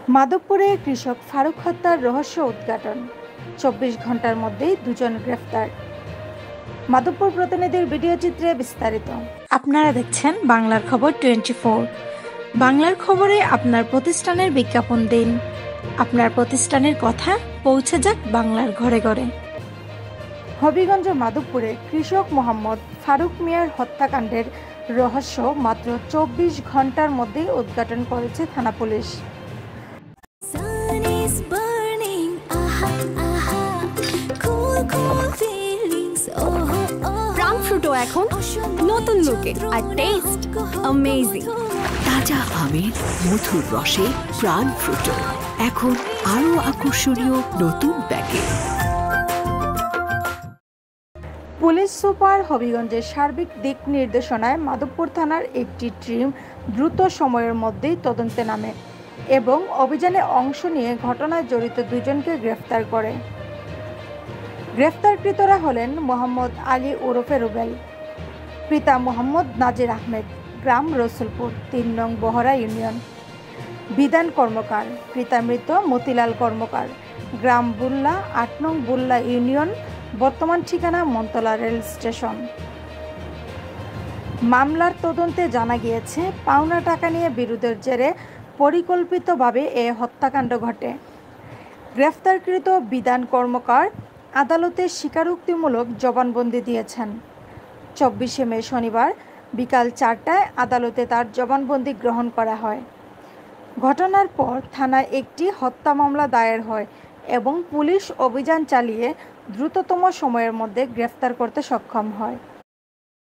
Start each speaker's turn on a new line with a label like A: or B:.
A: মাধবপুরে কৃষক ফারুক হত্যার রহস্য উদ্ঘাটন, ২৪ ঘন্টার মধ্যেই দুজন গ্রেফতার। মাধবপুর প্রতিনিধির ভিডিও চিত্রে বিস্তারিত। আপনারা দেখছেন বাংলার খবর 24। বাংলার খবরে আপনার প্রতিষ্ঠানের বিজ্ঞাপন দিন। আপনার প্রতিষ্ঠানের কথা পৌঁছে যাক বাংলার ঘরে ঘরে। হবিগঞ্জ মাধবপুরে কৃষক মোহাম্মদ ফারুক মিয়ার হত্যাকাণ্ডের রহস্য মাত্র ২৪ ঘন্টার মধ্যেই উদ্ঘাটন করেছে থানা পুলিশ।
B: প্রাণ ফ্রুটো এখন নতুন লুকে আর টেস্ট অ্যামেজিং।
C: তাজা আমের মধুর রসে প্রাণ ফ্রুটো এখন আরো আকর্ষণীয় নতুন প্যাকেট।
A: পুলিশ সুপার হবিগঞ্জের সার্বিক দিক নির্দেশনায় মাধবপুর থানার একটি টিম দ্রুত সময়ের মধ্যেই তদন্তে নামে এবং অভিযানে অংশ নিয়ে ঘটনায় জড়িত দুজনকে গ্রেফতার করে। গ্রেফতারকৃতরা হলেন মোহাম্মদ আলী ওরফে রুবেল, পিতা মোহাম্মদ নাজির আহমেদ, গ্রাম রসুলপুর ৩ নং বহরা ইউনিয়ন, বিধান কর্মকার, পিতা মৃত মতিলাল কর্মকার, গ্রাম বুল্লা ৮ নং বুল্লা ইউনিয়ন, বর্তমান ঠিকানা মন্তলা রেল স্টেশন। মামলার তদন্তে জানা গিয়েছে পাওনা টাকা নিয়ে বিরোধের জেরে পরিকল্পিতভাবে এ হত্যাকাণ্ড ঘটে। গ্রেফতারকৃত বিধান কর্মকার আদালতে স্বীকারোক্তিমূলক জবানবন্দি দিয়েছেন। ২৪শে মে শনিবার বিকাল ৪টায় আদালতে তার জবানবন্দি গ্রহণ করা হয়। ঘটনার পর থানায় একটি হত্যা মামলা দায়ের হয় এবং পুলিশ অভিযান চালিয়ে দ্রুততম সময়ের মধ্যে গ্রেফতার করতে সক্ষম হয়।